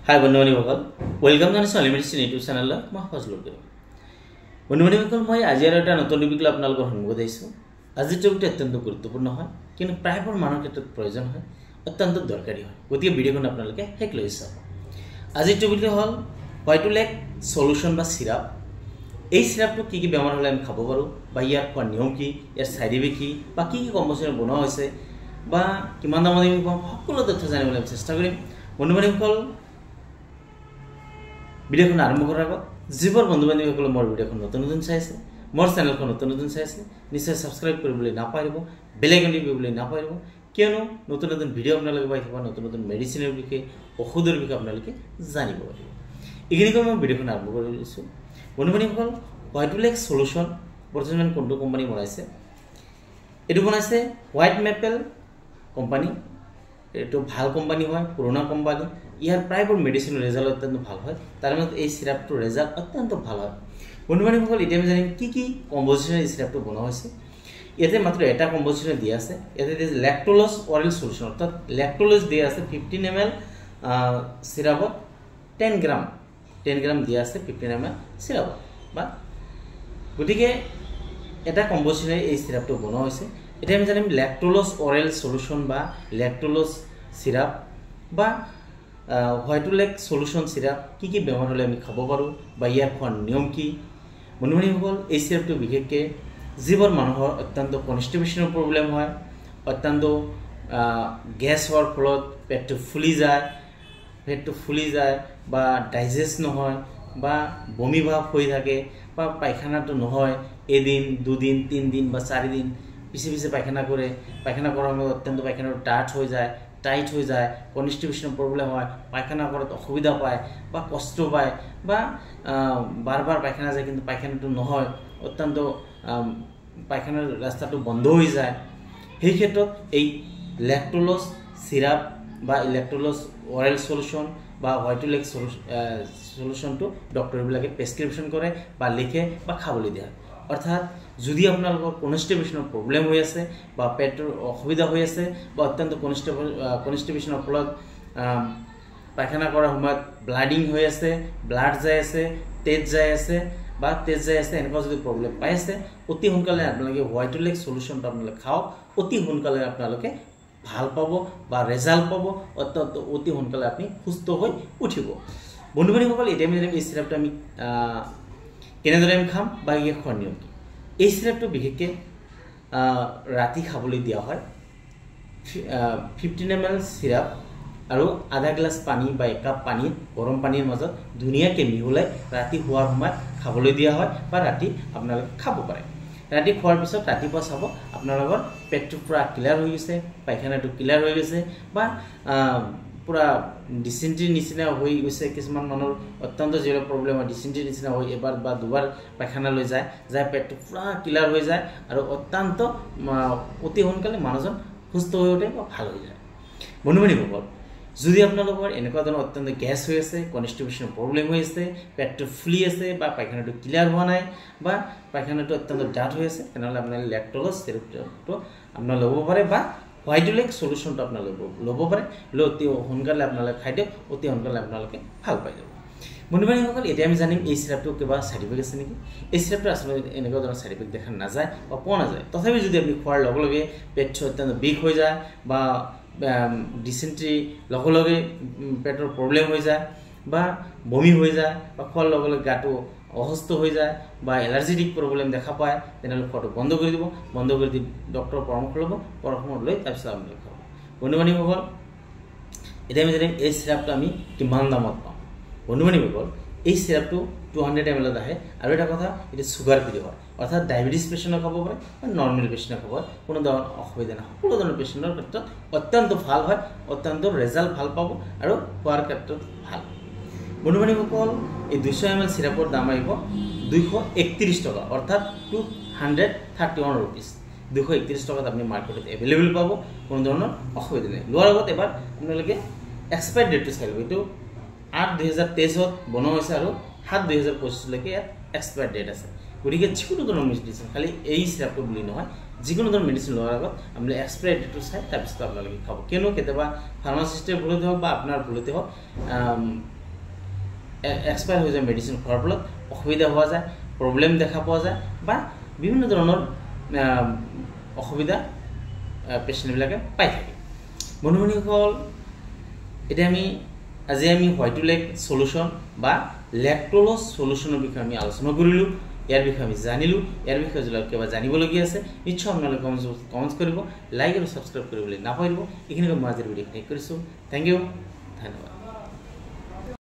Hi বন্ধুবান্ধৱীসকল welcome জানাইছো unlimited YouTube চেনেললৈ মই ফজলুল কৰিম বন্ধুবান্ধৱীসকল মই আজি আৰু এটা নতুন টপিক লৈ আপোনালোকৰ সন্মুখত আহিছো আজি টপিকটো অত্যন্ত গুৰুত্বপূৰ্ণ হয় কিন্তু প্ৰায়বোৰ মানুহৰ ক্ষেত্ৰত প্ৰয়োজন হয় অত্যন্ত দৰকাৰী হয় গতিকে ভিডিঅ'খন আপোনালোকে শেষ লৈ চাওক আজি টপিকটো হ'ল হোয়াইট লেক সলিউশন বা সিরাপ এই সিরাপটো কি কি বেমাৰ হ'লে আমি খাব পাৰো বা ইয়াৰ খোৱাৰ নিয়ম কি ইয়াৰ সাইড ইফেক্ট কি বা কি কি কম্পোজিশন বনোৱা হৈছে বা কিমান দামত আমি পাম সকলো তথ্য জানিবলৈ আমি চেষ্টা কৰিম বন্ধুবান্ধৱীসকল ভিডিঅ'খন আৰম্ভ কৰাৰ আগত যিবোৰ বন্ধু-বান্ধৱীসকলে মোৰ ভিডিঅ'খন নতুন চাইছে মোৰ চেনেলখন নতুন চাইছে নিশ্চয় সাবস্ক্ৰাইব কৰিবলৈ নাপাহৰিব বেল আইকন টিপিবলৈ নাপাহৰিব কিয়নো নতুন ভিডিঅ' আপোনালোকে পাই থাকিব নতুন মেডিচিনৰ বিষয়ে ঔষধৰ বিষয়ে আপোনালোকে জানিব পাৰিব এইখিনিকৈ মই ভিডিঅ'খন আৰম্ভ কৰিছোঁ বন্ধু-বান্ধৱীসকল হোয়াইট লেক সলিউশন বৰ্তমান কোনটো কোম্পানী বনাইছে এইটো বনাইছে হোয়াইট মেপল কোম্পানী এটো ভাল কোম্পানী হয় পুৰণা কোম্পানী ইয়াৰ প্ৰায়বোৰ মেডিচিনৰ ৰেজাল্ট অত্যন্ত ভাল হয় তাৰ মতে এই সিৰাপটো ৰেজাল্ট অত্যন্ত ভাল হয় বন্ধুবান্ধৱীসকল এতিয়া আমি জানিম কি কি কম্পোজিশন এই সিৰাপটো বনোৱা হৈছে ইয়াতে মাত্ৰ এটা কম্পোজিশন দিয়া আছে ইয়াতে ল্যাক্টোলস অৰেল সলিউশন অৰ্থাৎ ল্যাক্টোলস দিয়া আছে 15 ml সিরাপত 10 গ্রাম দিয়া আছে 15 ml সিরাপত বা গতিকে এটা কম্পোজিশনে এই সিরাপটো বনোৱা হৈছে এটা আমি জানিম ল্যাক্টোলস অৰেল সলিউশন বা ল্যাক্টোলস সিৰাপ বা হোয়াইট লেক সলিউশন সিৰাপ কি কি বেমাৰ হ'লে আমি খাব পাৰো বা ইয়াৰ খোৱাৰ নিয়ম কি বন্ধুবান্ধৱীসকল এই সিৰাপটো বিশেষকৈ যিবোৰ মানুহৰ অত্যন্ত কনষ্টিপেশনৰ প্ৰব্লেম হয় অত্যন্ত গ্যাস হোৱাৰ ফলত পেটটো ফুলি যায় বা ডাইজেষ্ট নহয় বা বমি ভাৱ হৈ থাকে বা পায়খানাটো নহয় এদিন দুদিন তিনদিন বা 4 দিন পিছে পায়খানা কৰে পায়খানা কৰাৰ সময়ত অত্যন্ত পায়খানাটো টাইট হৈ যায় কনষ্টিপেশনৰ প্ৰব্লেম হয় পায়খানা কৰাত অসুবিধা পায় বা কষ্ট পায় বা বাৰবাৰ পায়খানা যায় কিন্তু পায়খানাটো নহয় অত্যন্ত পায়খানাৰ ৰাস্তাটো বন্ধ হৈ যায় সেই ক্ষেত্ৰত এই ল্যাক্টোলস সিৰাপ বা ল্যাক্টোলস অৰেল সলিউশন বা হোয়াইট লেক সলিউশনটো ডক্টৰবিলাকে প্ৰেছক্ৰিপশ্যন কৰে বা লিখে বা খাবলৈ দিয়ে অৰ্থাৎ যদি আপোনালোকৰ কনষ্টিপেশনৰ প্ৰব্লেম হৈ আছে বা পেটৰ অসুবিধা হৈ আছে বা অত্যন্ত কনষ্টিপেশনৰ ফলত পায়খানা কৰাৰ সময়ত ব্লাডিং হৈ আছে ব্লাড যায় আছে তেজ যায় আছে এনেকুৱা যদি প্ৰব্লেম পাই আছে অতি সোনকালে আপোনালোকে হোয়াইট লেক সলিউশনটো আপোনালোকে খাওক অতি সোনকালে আপোনালোকে ভাল পাব বা রেজাল্ট পাব অতি সোনকালে আপনি সুস্থ হৈ উঠিব বন্ধুবান্ধৱীসকল এতিয়া আমি এই সিৰাপটো আমি কেনেদৰে আমি খাম বা ইয়াৰ খোৱাৰ নিয়ম কি এই সিৰাপটো বিশেষকৈ ৰাতি খাবলৈ দিয়া হয় 15 ml সিৰাপ আৰু আধা গ্লাস পানী বা 1 কাপ পানী গৰম পানীৰ মাজত ধুনীয়াকৈ মিহলাই ৰাতি শোৱাৰ সময়ত খাবলৈ দিয়া হয় বা ৰাতি আপোনালোকে খাব পাৰে ৰাতি খোৱাৰ পিছত ৰাতিপুৱা চাব আপোনালোকৰ পেটটো পুৰা ক্লিয়াৰ হৈ গৈছে পায়খানাটো ক্লিয়াৰ হৈ গৈছে বা পুৰা ডিসেন্ট্ৰি নিচিনা হৈ গৈছে কিছুমান মানুহৰ অত্যন্ত জিৰ প্ৰব্লেম হয় ডিসেন্ট্ৰি নিচিনা হৈ এবাৰ বা দুবাৰ পায়খানা লৈ যায় পেটটো পুৰা ক্লিয়াৰ হৈ যায় আৰু অত্যন্ত অতি সোনকালে মানুহজন সুস্থ হৈ উঠে বা ভাল হৈ যায় বন্ধুবান্ধৱীসকল যদি আপোনালোকৰ এনেকুৱা ধৰণৰ অত্যন্ত গ্যাস হৈ আছে কনষ্টিপেশনৰ প্ৰব্লেম হৈ আছে পেটটো ফুলি আছে বা পায়খানাটো ক্লিয়াৰ হোৱা নাই বা পায়খানাটো অত্যন্ত ডাঠ হৈ আছে তেনেহ'লে আপোনালোকে ল্যাক্টোলস সিরাপটো আপোনালোকে ল'ব পাৰে বা হোয়াইট লেক সলিউশনটো আপোনালোকে ল'ব পাৰে অতি সোনকালে আপোনালোকে খাই দিয়ক অতি সোনকালে আপোনালোকে ভাল পাই যাব বন্ধুবান্ধৱীসকল এতিয়া আমি জানিম এই সিৰাপটো কিবা সাইড ইফেক্ট আছে নেকি এই সিৰাপটো আসলে এনেকুৱা ধৰণৰ সাইড ইফেক্ট দেখা নাযায় বা পোৱা নাযায় তথাপি যদি আপুনি খোৱাৰ লগে লগে পেটটো অত্যন্ত বিষ হৈ যায় বা ডিসেন্ট্ৰি লগে পেটৰ প্ৰব্লেম হৈ যায় বা বমি হৈ যায় বা খোৱাৰ লগে লগে গাটো অসুস্থ হৈ যায় বা এলাৰ্জেটিক প্ৰব্লেম দেখা পায় তেনেহ'লে খোৱাটো বন্ধ কৰি দিব ডক্টৰৰ পৰামৰ্শ ল'ব পৰামৰ্শ লৈ তাৰপিছত আপোনালোকে খাব বন্ধুবান্ধৱীসকল এতিয়া আমি জানিম এই সিৰাপটো আমি কিমান দামত পাম বন্ধুবান্ধৱীসকল এই সিৰাপটো 200 ml আহে আৰু এটা কথা এটা সুগাৰ ফ্ৰী হয় অৰ্থাৎ ডায়াবেটিস পেশেন্টে খাব পাৰে বা নৰ্মেল পেশেন্টে খাব পাৰে কোনো ধৰণৰ অসুবিধা নহয় সকলো ধৰণৰ পেশেন্টৰ ক্ষেত্ৰত অত্যন্ত ভাল হয় অত্যন্ত ৰেজাল্ট ভাল পাব আৰু খোৱাৰ ক্ষেত্ৰত ভাল বন্ধুবান্ধৱীসকল এই 200 ml সিৰাপৰ দাম আহিব 231 টকা অৰ্থাৎ 231 rupees 231 টকাত আপুনি মাৰ্কেটত এভেইলেবল পাব কোনো ধৰণৰ অসুবিধা নাই লোৱাৰ আগত এবাৰ আপোনালোকে এক্সপায়াৰ ডেটটো চাই ল'ব এইটো 8/2023 বনোৱা হৈছে আৰু 7/2025 লৈকে এক্সপায়াৰ ডেট আছে গতিকে যিকোনো ধৰণৰ মেডিচিন খালি এই সিৰাপটো বুলি নহয় যিকোনো ধৰণৰ মেডিচিন লোৱাৰ আগত আপুনি এক্সপায়াৰ ডেটটো চাই তাৰপিছত আপোনালোকে খাব কিয়নো কেতিয়াবা ফাৰ্মাচিষ্টৰ ভুলতে হওক বা আপোনাৰ ভুলতে হওক এক্সপায়াৰ হৈ যায় মেডিচিন খোৱাৰ ফলত অসুবিধা হোৱা যায় প্ৰব্লেম দেখা পোৱা যায় বা বিভিন্ন ধৰণৰ অসুবিধা পেচেণ্টবিলাকে পাই থাকে বন্ধু-বান্ধৱীসকল এতিয়া আজি আমি হোৱাইট লেগ সলিউশন বা লেক্টোলজ সলিউশনৰ বিষয়ে আমি আলোচনা কৰিলোঁ ইয়াৰ বিষয়ে আমি জানিলোঁ ইয়াৰ বিষয়ে যদি কিবা জানিবলগীয়া আছে নিশ্চয় আপোনালোকে কমেণ্টছ কৰিব লাইক আৰু সাবস্ক্ৰাইব কৰিবলৈ নাপাহৰিব এইখিনি মই আজিৰ ভিডিঅ' শেষ কৰিছোঁ থেংক ইউ ধন্যবাদ